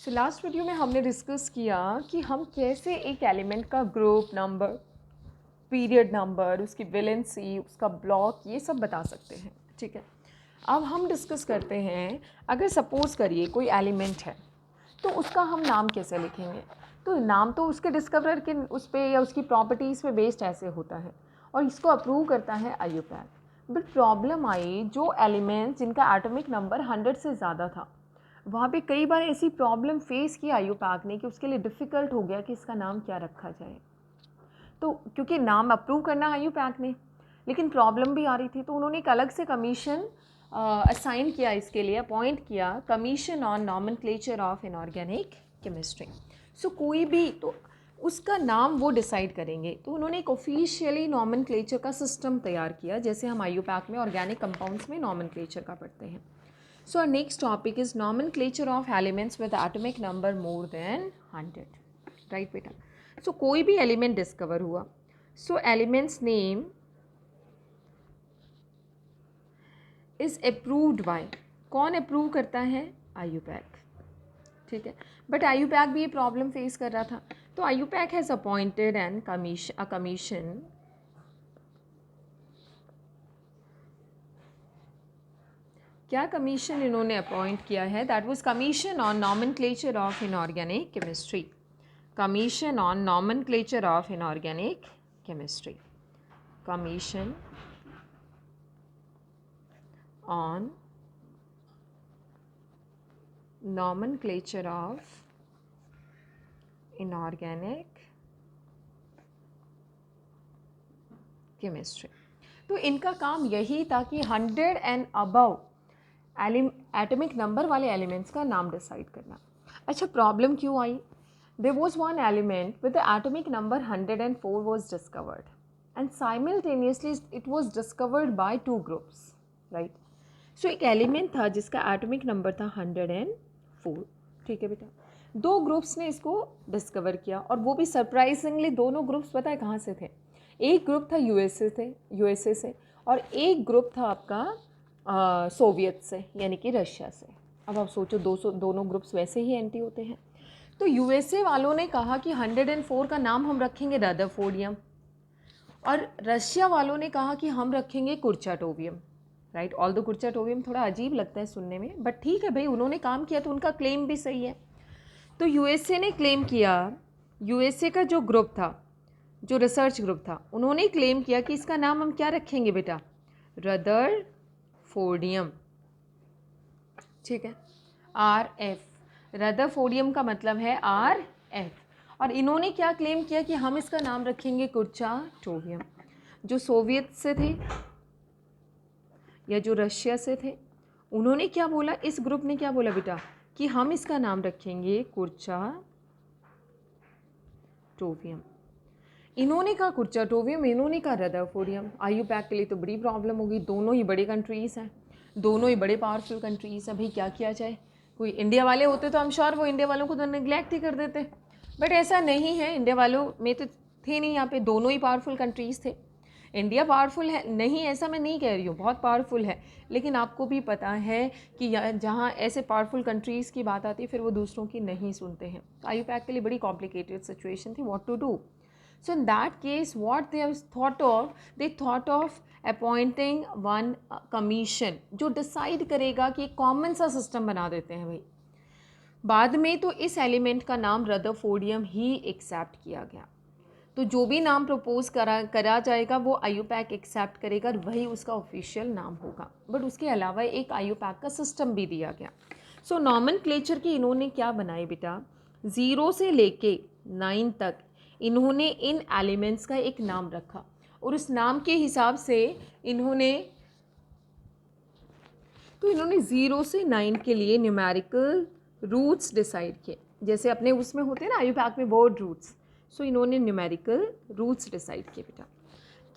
So last video में हमने discuss किया कि हम कैसे एक एलिमेंट का ग्रुप नंबर, पीरियड नंबर, उसकी वैलेंसी, उसका ब्लॉक, ये सब बता सकते हैं। ठीक है, अब हम डिस्कस करते हैं, अगर सपोज़ करिए कोई एलिमेंट है तो उसका हम नाम कैसे लिखेंगे। तो नाम तो उसके डिस्कवरर के उस पर या उसकी प्रॉपर्टीज़ पे बेस्ड ऐसे होता है और इसको अप्रूव करता है IUPAC। बट प्रॉब्लम आई, जो एलिमेंट्स जिनका एटॉमिक नंबर 100 से ज़्यादा था, वहाँ पे कई बार ऐसी प्रॉब्लम फेस की IUPAC ने कि उसके लिए डिफ़िकल्ट हो गया कि इसका नाम क्या रखा जाए। तो क्योंकि नाम अप्रूव करना IUPAC ने, लेकिन प्रॉब्लम भी आ रही थी, तो उन्होंने एक अलग से कमीशन असाइन किया, इसके लिए अपॉइंट किया, commission on nomenclature of inorganic chemistry. So कोई भी तो उसका नाम वो डिसाइड करेंगे, तो उन्होंने एक ऑफिशियली नॉमेनक्लेचर का सिस्टम तैयार किया, जैसे हम IUPAC में ऑर्गेनिक कंपाउंड्स में नॉमेनक्लेचर का पढ़ते हैं। So our next topic is nomenclature of elements with atomic number more than 100. Right बेटा? So कोई भी element discover हुआ, so elements name is approved by, कौन approve करता है? IUPAC. ठीक है, बट IUPAC भी ये प्रॉब्लम फेस कर रहा था, तो IUPAC has appointed a commission क्या कमीशन इन्होंने अपॉइंट किया है? That was commission on nomenclature of inorganic chemistry. Commission on nomenclature of inorganic chemistry. Commission on nomenclature of inorganic chemistry. तो इनका काम यही था कि 100 एंड अबव एटॉमिक नंबर वाले एलिमेंट्स का नाम डिसाइड करना। अच्छा, प्रॉब्लम क्यों आई? There was one element with the atomic number 104 was discovered, and simultaneously it was discovered by two groups, right? So एक एलिमेंट था जिसका एटॉमिक नंबर था 104। ठीक है बेटा, दो ग्रुप्स ने इसको डिस्कवर किया, और वो भी सरप्राइजिंगली दोनों ग्रुप्स पता है कहाँ से थे? एक ग्रुप था यूएसए से, और एक ग्रुप था आपका सोवियत से, यानी कि रशिया से। अब आप सोचो, दोनों ग्रुप्स वैसे ही एंटी होते हैं। तो यूएसए वालों ने कहा कि 104 का नाम हम रखेंगे रदरफोर्डियम, और रशिया वालों ने कहा कि हम रखेंगे कुर्चाटोवियम, राइट? ऑल्दो कुर्चाटोवियम थोड़ा अजीब लगता है सुनने में, बट ठीक है भाई, उन्होंने काम किया तो उनका क्लेम भी सही है। तो यूएसए ने क्लेम किया, यूएसए का जो ग्रुप था, जो रिसर्च ग्रुप था, उन्होंने क्लेम किया कि इसका नाम हम क्या रखेंगे बेटा? रदरफोर्डियम। ठीक है, RF, रदरफोर्डियम का मतलब है RF। और इन्होंने क्या क्लेम किया कि हम इसका नाम रखेंगे कुर्चाटोवियम। जो सोवियत से थे या जो रशिया से थे, उन्होंने क्या बोला? इस ग्रुप ने क्या बोला बेटा? कि हम इसका नाम रखेंगे कुर्चाटोवियम। इन्होंने कहा कुर्चाटोवियम, इन्होंने कहा रदरफोर्डियम। IUPAC के लिए तो बड़ी प्रॉब्लम होगी, दोनों ही बड़े कंट्रीज़ हैं, दोनों ही बड़े पावरफुल कंट्रीज़ हैं। भाई क्या किया जाए? कोई इंडिया वाले होते तो आई एम श्योर वो इंडिया वालों को तो निगलेक्ट ही कर देते, बट ऐसा नहीं है। इंडिया वालों में तो थे नहीं, यहाँ पे दोनों ही पावरफुल कंट्रीज़ थे। इंडिया पावरफुल है नहीं, ऐसा मैं नहीं कह रही हूँ, बहुत पावरफुल है, लेकिन आपको भी पता है कि जहाँ ऐसे पावरफुल कंट्रीज़ की बात आती है फिर वो दूसरों की नहीं सुनते हैं। तो IUPAC के लिए बड़ी कॉम्प्लिकेटेड सिचुएशन थी, what to do. So in that case, what they have thought of, they thought of appointing one commission जो डिसाइड करेगा कि एक कॉमन सा सिस्टम बना देते हैं भाई। बाद में तो इस एलिमेंट का नाम रदरफोर्डियम ही एक्सेप्ट किया गया। तो जो भी नाम प्रपोज करा जाएगा वो IUPAC एक्सेप्ट करेगा, और वही उसका ऑफिशियल नाम होगा। बट उसके अलावा एक IUPAC का सिस्टम भी दिया गया। सो नॉमेनक्लेचर की इन्होंने क्या बनाई बेटा? 0 से लेके 9 तक इन्होंने इन एलिमेंट्स का एक नाम रखा, और उस नाम के हिसाब से इन्होंने 0 से 9 के लिए न्यूमेरिकल रूट्स डिसाइड किए, जैसे अपने उसमें होते हैं ना IUPAC में वर्ड रूट्स। सो इन्होंने न्यूमेरिकल रूट्स डिसाइड किए बेटा।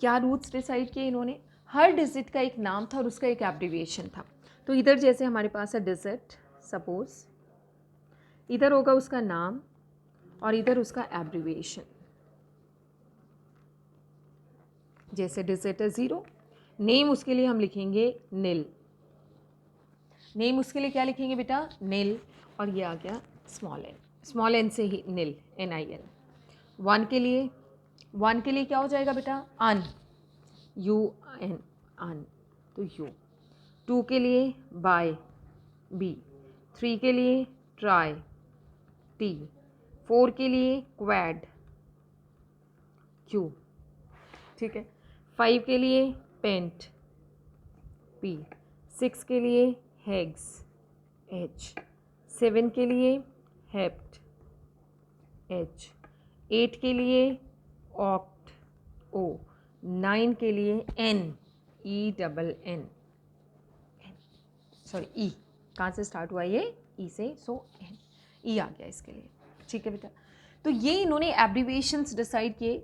क्या रूट्स डिसाइड किए इन्होंने? हर डिजिट का एक नाम था और उसका एक एब्रिविएशन था। तो इधर जैसे हमारे पास है डिजिट, सपोज इधर होगा उसका नाम और इधर उसका एब्रिविएशन। जैसे डिजिट है 0, नेम उसके लिए हम लिखेंगे नील। नेम उसके लिए क्या लिखेंगे बेटा? नील। और ये आ गया स्मॉल एन से ही नील, NIL। 1 के लिए क्या हो जाएगा बेटा? अन, UN, अन, तो यू। 2 के लिए बाय, B। 3 के लिए ट्राई, T। 4 के लिए क्वैड, Q, ठीक है। 5 के लिए पेंट, P। 6 के लिए हेग्स, H। 7 के लिए हेप्ट, H। 8 के लिए ऑक्ट, O। 9 के लिए N, ENN, सॉरी E, कहाँ से स्टार्ट हुआ ये? E से, सो N, E आ गया इसके लिए, ठीक है बेटा। तो ये इन्होंने एब्रीविएशंस डिसाइड किए।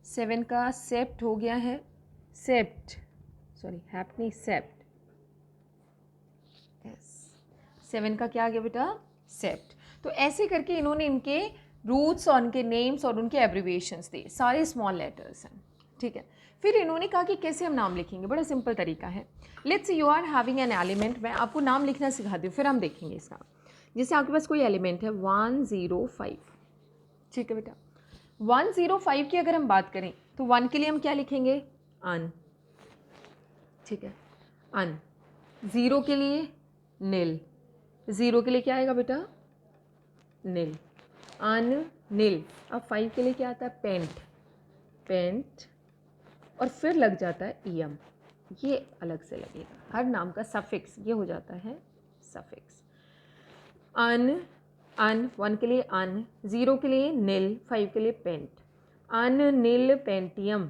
7 का सेप्ट हो गया है, सेप्ट, सॉरी हैप्ट नहीं, सेप्ट, यस। 7 का क्या आ गया बेटा? सेप्ट। तो ऐसे करके इन्होंने इनके रूट्स और उनके नेम्स और उनके एब्रीविएशंस दिए, सारे स्मॉल लेटर्स हैं, ठीक है। फिर इन्होंने कहा कि कैसे हम नाम लिखेंगे, बड़ा सिंपल तरीका है। Let's say you are having an element, मैं आपको नाम लिखना सिखाती हूँ, फिर हम देखेंगे इसका। जैसे आपके पास कोई एलिमेंट है 105, ठीक है बेटा। 105 की अगर हम बात करें तो 1 के लिए हम क्या लिखेंगे? अन, ठीक है, अन। 0 के लिए नील, 0 के लिए क्या आएगा बेटा? नील, अन, नील। अब 5 के लिए क्या आता है? पेंट, पेंट, और फिर लग जाता है EM, ये अलग से लगेगा। हर नाम का सफिक्स ये हो जाता है सफिक्स। अन, अन, 1 के लिए अन, 0 के लिए नील, 5 के लिए पेंट, अन नील पेंटियम,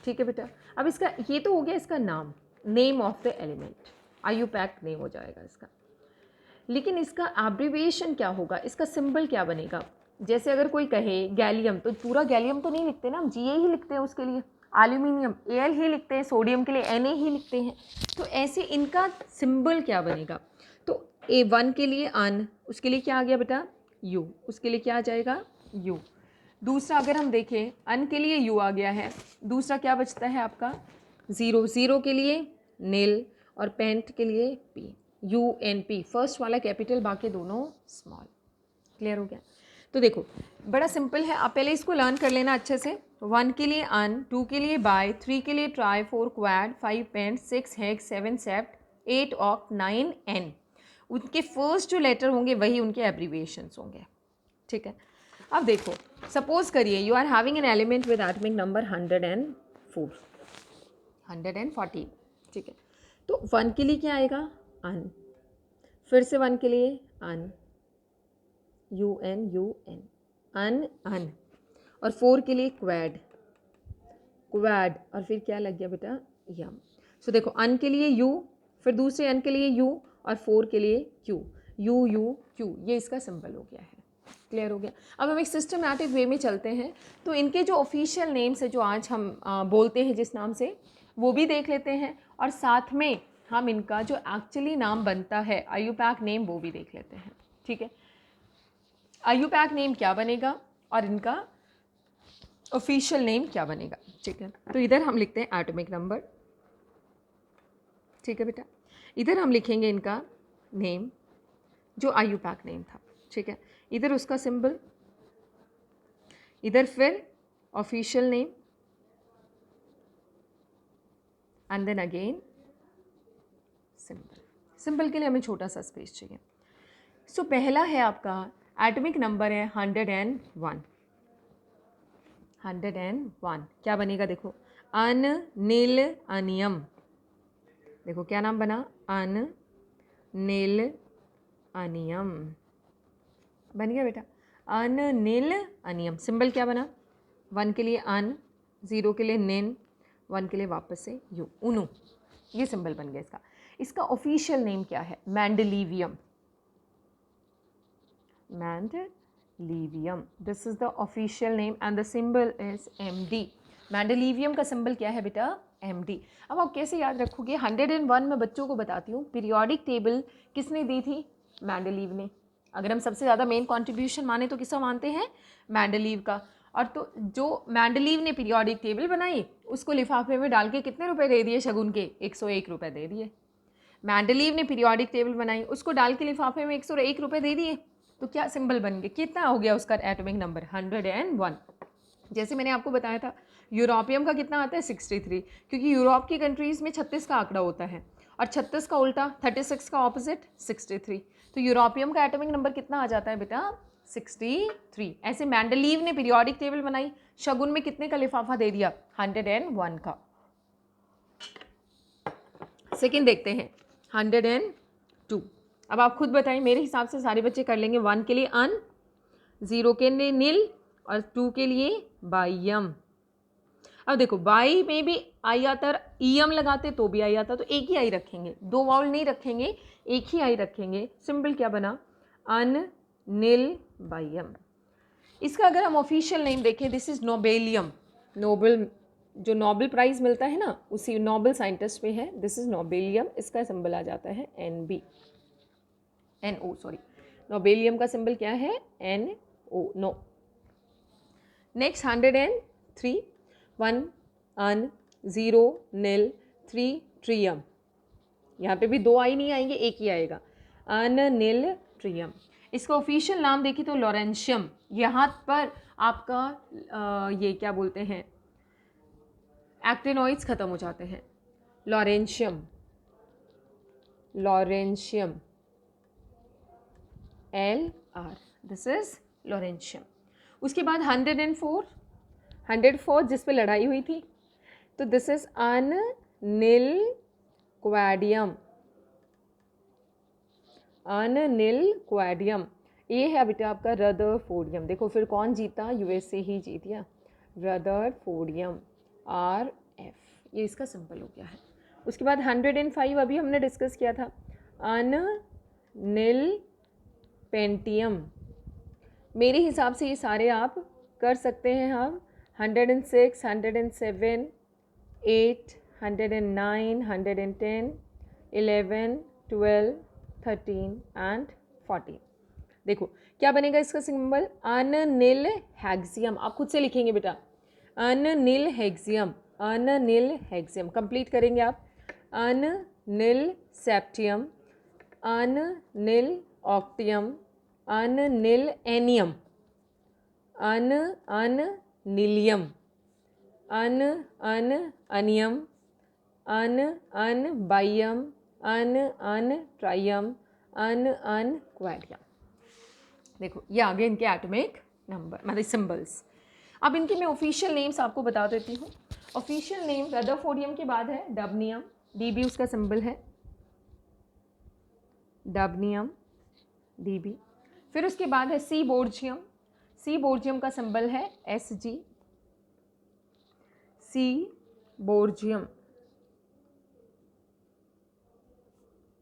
ठीक है बेटा। अब इसका ये तो हो गया इसका नाम, name of the element, IUPAC name हो जाएगा इसका। लेकिन इसका एब्रीविएशन क्या होगा, इसका सिंबल क्या बनेगा? जैसे अगर कोई कहे गैलियम, तो पूरा गैलियम तो नहीं लिखते ना, हम GA ही लिखते हैं उसके लिए। एल्यूमिनियम AL ही लिखते हैं, सोडियम के लिए Na ही लिखते हैं। तो ऐसे इनका सिंबल क्या बनेगा? तो A1 के लिए अन, उसके लिए क्या आ गया बेटा? U, उसके लिए क्या आ जाएगा? U। दूसरा अगर हम देखें, अन के लिए U आ गया है, दूसरा क्या बचता है आपका? 0, 0 के लिए नील और पेंट के लिए P, UNP, फर्स्ट वाला कैपिटल, बाकी दोनों स्मॉल। क्लियर हो गया? तो देखो बड़ा सिंपल है, आप पहले इसको लर्न कर लेना अच्छे से। 1 के लिए अन, 2 के लिए बाय, 3 के लिए tri, 4 quad, 5 pent, 6 hex, 7 sept, 8 oct, 9 N। उनके फर्स्ट जो लेटर होंगे वही उनके एब्रीविएशंस होंगे, ठीक है। अब देखो, सपोज करिए you are having an element with atomic number 104, 114, ठीक है। तो 1 के लिए क्या आएगा? अन, फिर से 1 के लिए अन, UN, अन, अन, और 4 के लिए क्वैड, क्वैड, और फिर क्या लग गया बेटा? यम। सो देखो, अन के लिए U, फिर दूसरे अन के लिए U, और 4 के लिए Q, UQ, ये इसका सिंबल हो गया है। क्लियर हो गया? अब हम एक सिस्टमैटिक वे में चलते हैं, तो इनके जो ऑफिशियल नेम्स है, जो आज हम बोलते हैं जिस नाम से, वो भी देख लेते हैं, और साथ में हम इनका जो एक्चुअली नाम बनता है IUPAC नेम, वो भी देख लेते हैं, ठीक है। IUPAC नेम क्या बनेगा और इनका ऑफिशियल नेम क्या बनेगा, ठीक है। तो इधर हम लिखते हैं एटॉमिक नंबर, ठीक है बेटा। इधर हम लिखेंगे इनका नेम जो IUPAC नेम था, ठीक है। इधर उसका सिंबल, इधर फिर official name, and then again symbol. Symbol के लिए हमें छोटा सा स्पेस चाहिए। सो पहला है आपका एटॉमिक नंबर है 101, 101 क्या बनेगा? देखो, अन, नील, अनियम, देखो क्या नाम बना? अन, नील, अनियम बन गया बेटा, अन, नील, अनियम। सिंबल क्या बना? 1 के लिए अन, 0 के लिए निन, 1 के लिए वापस से यू, उनु, ये सिंबल बन गया इसका। इसका ऑफिशियल नेम क्या है? Mendelevium, mendelevium, this is the official name and the symbol is MD। Mendelevium का सिंबल क्या है बेटा? MD। अब आप कैसे याद रखोगे? 101 में बच्चों को बताती हूँ, पीरियोडिक टेबल किसने दी थी? मैंडेलीव ने। अगर हम सबसे ज़्यादा मेन कंट्रीब्यूशन माने तो किसका मानते हैं? मैंडेलीव का। और तो जो मैंडेलीव ने पीरियोडिक टेबल बनाई, उसको लिफाफे में डाल के कितने रुपए दे दिए शगुन के? 101 रुपये दे दिए। मैंडलीव ने पीरियोडिक टेबल बनाई, उसको डाल के लिफाफे में 101 रुपये दे दिए, तो क्या सिंबल बन गया, कितना हो गया उसका एटॉमिक नंबर 101। जैसे मैंने आपको बताया था यूरोपियम का कितना आता है 63, क्योंकि यूरोप की कंट्रीज़ में 36 का आंकड़ा होता है और 36 का उल्टा 36 का ऑपोजिट 63, तो यूरोपियम का एटॉमिक नंबर कितना आ जाता है बेटा 63। ऐसे मैंडलीव ने पीरियोडिक टेबल बनाई, शगुन में कितने का लिफाफा दे दिया 101 का। सेकेंड देखते हैं 102। अब आप खुद बताइए, मेरे हिसाब से सारे बच्चे कर लेंगे। 1 के लिए अन, 0 के लिए नील और 2 के लिए बाइयम। अब देखो बाई में भी आई आता, ईयम लगाते तो भी आई आता, तो एक ही आई रखेंगे, दो वाउल नहीं रखेंगे, एक ही आई रखेंगे। सिंबल क्या बना अन नील बाइयम। इसका अगर हम ऑफिशियल नेम देखें, दिस इज नोबेलियम, नोबल जो नोबेल प्राइज़ मिलता है ना उसी नोबेल साइंटिस्ट पे है, दिस इज नोबेलियम। इसका सिंबल आ जाता है NB, NO सॉरी, नोबेलियम का सिंबल क्या है NO, नो। नेक्स्ट 103, 1 अन, 0 नील, 3 ट्रियम। यहाँ पे भी दो आई नहीं आएंगे, एक ही आएगा अन नील ट्रियम। इसका ऑफिशियल नाम देखिए तो लॉरेंशियम। यहाँ पर आपका ये क्या बोलते हैं एक्टिनॉइड्स खत्म हो जाते हैं, lawrencium, lawrencium LR, this is lawrencium. उसके बाद 104, 104 जिस पे लड़ाई हुई थी, तो दिस इज अन नील क्वाडियम, अन नील क्वाडियम। ये है बेटा आपका रदरफोर्डियम। देखो फिर कौन जीता, USA ही जीत गया, रदरफोर्डियम RF, ये इसका सिंबल हो गया है। उसके बाद 105 अभी हमने डिस्कस किया था, अन नील पेंटियम। मेरे हिसाब से ये सारे आप कर सकते हैं हम 106, 107, 8, 109, 110, 11, 12, 13 एंड 14। देखो क्या बनेगा इसका सिंबल अन नील हेक्सियम। आप खुद से लिखेंगे बेटा अन नील हेक्सियम, अन नील हेक्सियम। कंप्लीट करेंगे आप अन नील सेप्टियम, अन नील ऑक्टियम, अन नील एनियम, अन नीलियम, अन अनियम, अन बाइयम, अन ट्राइयम, अन क्वाडियम। देखो ये आगे इनके एटॉमिक नंबर मतलब सिंबल्स। अब इनके मैं ऑफिशियल नेम्स आपको बता देती हूँ। ऑफिशियल नेम रदरफोर्डियम के बाद है डबनियम, DB उसका सिंबल है, डबनियम DB। फिर उसके बाद है सीबोर्जियम, सीबोर्जियम का सिंबल है SG, सीबोर्जियम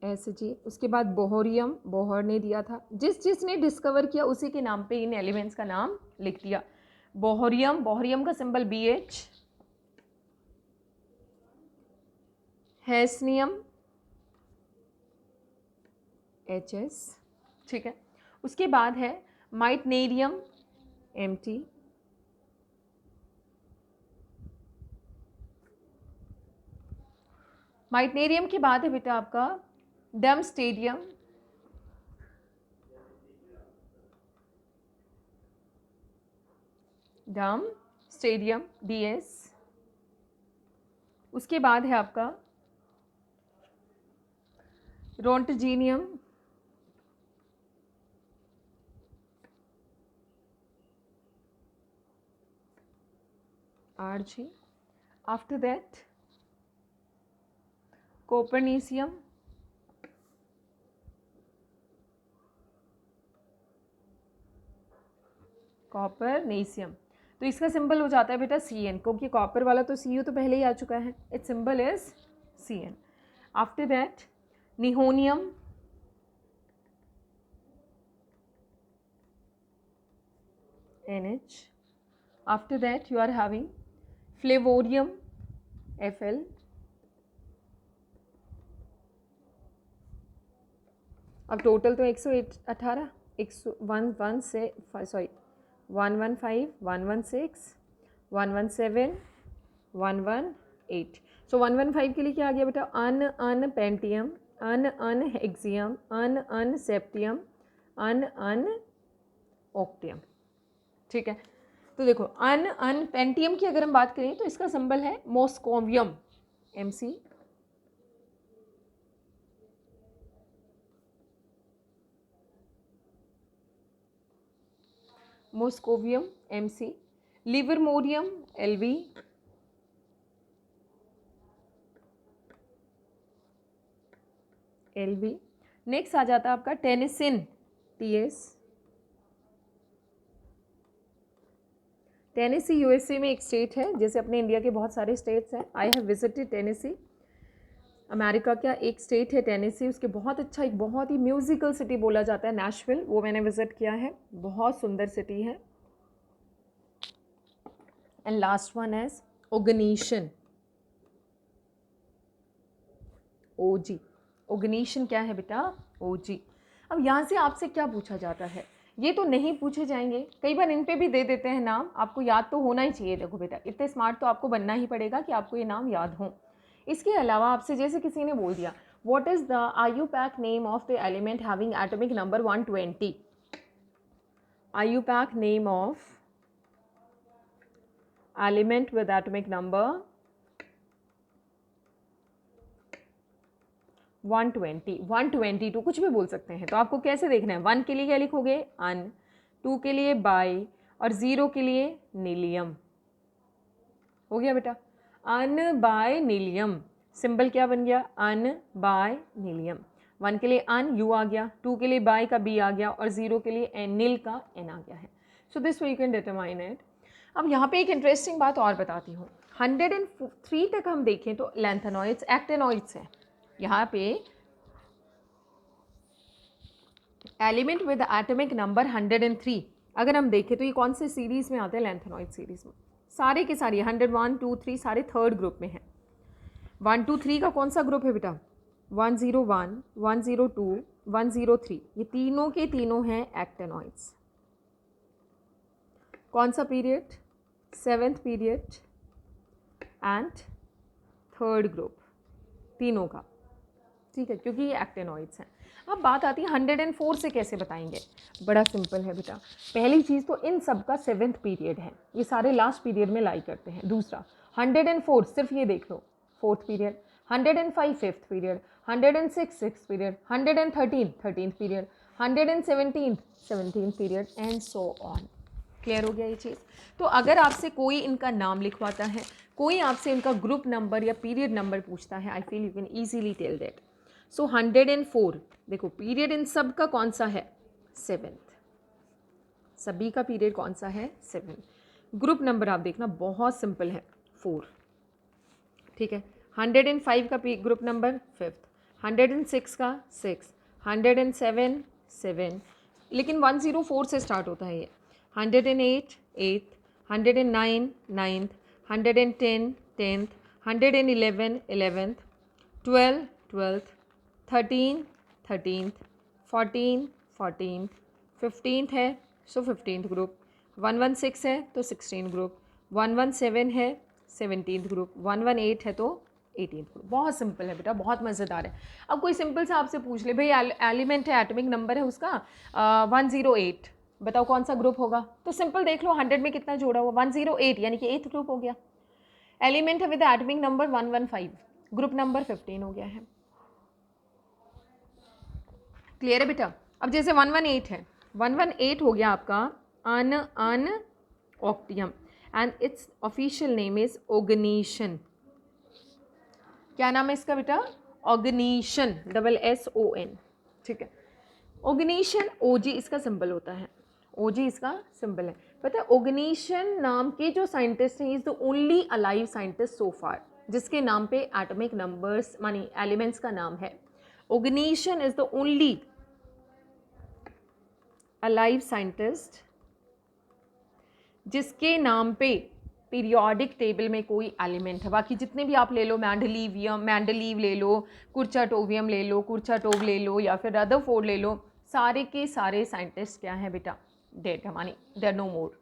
SG। उसके बाद बोहरियम, बोहर ने दिया था, जिसने डिस्कवर किया उसी के नाम पे इन एलिमेंट्स का नाम लिख दिया, बोहरियम। बोहरियम का सिंबल BH, हेस्नियम HS, ठीक है। उसके बाद है माइटनेरियम MT, माइटनेरियम के बाद है बेटा आपका डमस्टेडियम, डम स्टेडियम DS। उसके बाद है आपका roentgenium, RG। After that copernicium, copernicium. तो इसका सिंबल हो जाता है बेटा CN, क्योंकि कॉपर वाला तो CU तो पहले ही आ चुका है, its symbol is CN। After that nihonium, NH। After that you are having flerovium FL। अब टोटल तो 118, 111 से सॉरी 115, 116, 117, 118। सो 115 के लिए क्या आ गया बेटा अन पेंटियम, अन हेक्सियम, अन सेप्टियम, अन ऑक्टियम। ठीक है, तो देखो अन पेंटियम की अगर हम बात करें तो इसका सिंबल है moscovium, MC, moscovium MC, livermorium LV, LV। Next आ जाता है आपका टेनिसिन TS। टेनेसी USA में एक स्टेट है, जैसे अपने इंडिया के बहुत सारे स्टेट्स हैं। I have visited Tennessee. America का एक स्टेट है टेनेसी, उसके बहुत अच्छा, एक बहुत ही म्यूजिकल सिटी बोला जाता है नैशविल, वो मैंने विजिट किया है, बहुत सुंदर सिटी है। And last one is oganesson, OG। Oganesson क्या है बेटा? OG। अब यहाँ से आपसे क्या पूछा जाता है, ये तो नहीं पूछे जाएंगे, कई बार इन पे भी दे देते हैं नाम, आपको याद तो होना ही चाहिए। देखो बेटा, इतने स्मार्ट तो आपको बनना ही पड़ेगा कि आपको ये नाम याद हो। इसके अलावा आपसे जैसे किसी ने बोल दिया what is the IUPAC name of the element having atomic number 120, IUPAC name of element with atomic number 120, 122 कुछ भी बोल सकते हैं। तो आपको कैसे देखना है, 1 के लिए क्या लिखोगे? अन, 2 के लिए बाई, और 0 के लिए नीलियम। हो गया बेटा, अन बाय नीलियम, सिंबल क्या बन गया? अन बाय नीलियम। 1 के लिए अन, U आ गया, 2 के लिए बाय का B आ गया, और 0 के लिए नील का N आ गया है। सो this way you can determine it. अब यहाँ पे एक इंटरेस्टिंग बात और बताती हूँ। 103 तक हम देखें तो लैंथेनॉइड्स, एक्टेनॉइड्स हैं। यहाँ पे एलिमेंट विद एटॉमिक नंबर 103 अगर हम देखें तो ये कौन से सीरीज़ में आते हैं? लैंथेनॉइड सीरीज़ में। सारे के सारे 101, 2, 3 सारे थर्ड ग्रुप में हैं। 1, 2, 3 का कौन सा ग्रुप है बेटा? 101, 102, 103, ये तीनों के तीनों हैं एक्टेनॉइड्स। कौन सा period? 7th period and third group, तीनों का। ठीक है, क्योंकि ये एक्टेनॉइड्स हैं। अब बात आती है 104 से कैसे बताएंगे? बड़ा सिंपल है बेटा। पहली चीज़ तो इन सब का 7th पीरियड है, ये सारे लास्ट पीरियड में लाई करते हैं। दूसरा 104 सिर्फ ये देख लो 4th period, 105 5th period, 106 6th period, 113 13th period, 117 17th period and so on. Clear हो गया ये चीज़? तो अगर आपसे कोई इनका नाम लिखवाता है, कोई आपसे इनका ग्रुप नंबर या पीरियड नंबर पूछता है, I feel you can easily tell that. So 104 देखो, पीरियड इन सब का कौन सा है? 7th। सभी का पीरियड कौन सा है? 7th। ग्रुप नंबर आप देखना बहुत सिंपल है, 4। ठीक है, 105 का ग्रुप नंबर 5th, 106 का 6, 107 7, लेकिन 104 से स्टार्ट होता है ये। 108 8th, 109 9th, 110 10th, 111 11th, 12 12th, 13 13th, 14 14th, 15th है सो 15th ग्रुप, 116 है तो 16th ग्रुप, 117 है 17th ग्रुप, 118 है तो 18th ग्रुप। बहुत सिंपल है बेटा, बहुत मज़ेदार है। अब कोई सिंपल सा आपसे पूछ ले, भाई एलिमेंट है, एटॉमिक नंबर है उसका 108, बताओ कौन सा ग्रुप होगा? तो सिंपल देख लो 100 में कितना जोड़ा हुआ, 108 यानी कि 8th ग्रुप हो गया। एलिमेंट है with atomic number 115, group number 15 हो गया है। क्लियर है बेटा? अब जैसे 118 है, 118 हो गया आपका ununoctium and its official name is oganesson. क्या नाम है इसका बेटा? ऑगनीशन, SSON। ठीक है, ओगनीशन OG इसका सिंबल होता है, OG इसका सिंबल है। पता है ओगनीशन नाम के जो साइंटिस्ट हैं, is the only alive scientist so far जिसके नाम पे एटॉमिक नंबर्स मानी एलिमेंट्स का नाम है। Oganesson is the only alive scientist जिसके नाम पे पीरियोडिक टेबल में कोई एलिमेंट है। बाकी जितने भी आप ले लो, मैंडलीव ले लो, कुर्चाटोवियम ले लो, कुर्चाटोव ले लो, या फिर रदरफोर्ड ले लो, सारे के सारे साइंटिस्ट क्या हैं बेटा? डेड है, मानी they are no more.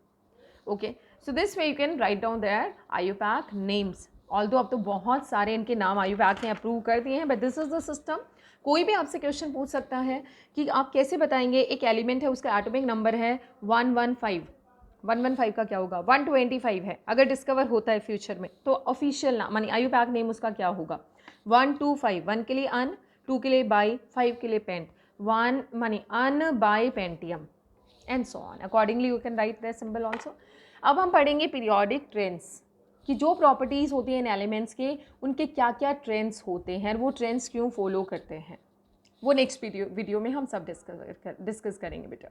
Okay, so this way you can write down there IUPAC names. Although अब तो बहुत सारे इनके नाम IUPAC ने अप्रूव कर दिए हैं, but this is the system. कोई भी आपसे क्वेश्चन पूछ सकता है कि आप कैसे बताएंगे एक एलिमेंट है उसका एटॉमिक नंबर है 115, 115 का क्या होगा 125 है, अगर डिस्कवर होता है फ्यूचर में तो ऑफिशियल नाम मानी आईयूपैक नेम उसका क्या होगा 125, 1 के लिए अन, 2 के लिए बाई, 5 के लिए पेंट, 1 मानी unbipentium and so on, accordingly you can write the symbol also. अब हम पढ़ेंगे पीरियोडिक ट्रेंड्स कि जो प्रॉपर्टीज़ होती हैं इन एलिमेंट्स के उनके क्या क्या ट्रेंड्स होते हैं, वो ट्रेंड्स क्यों फॉलो करते हैं, वो नेक्स्ट वीडियो में हम सब डिस्कस करेंगे बेटा।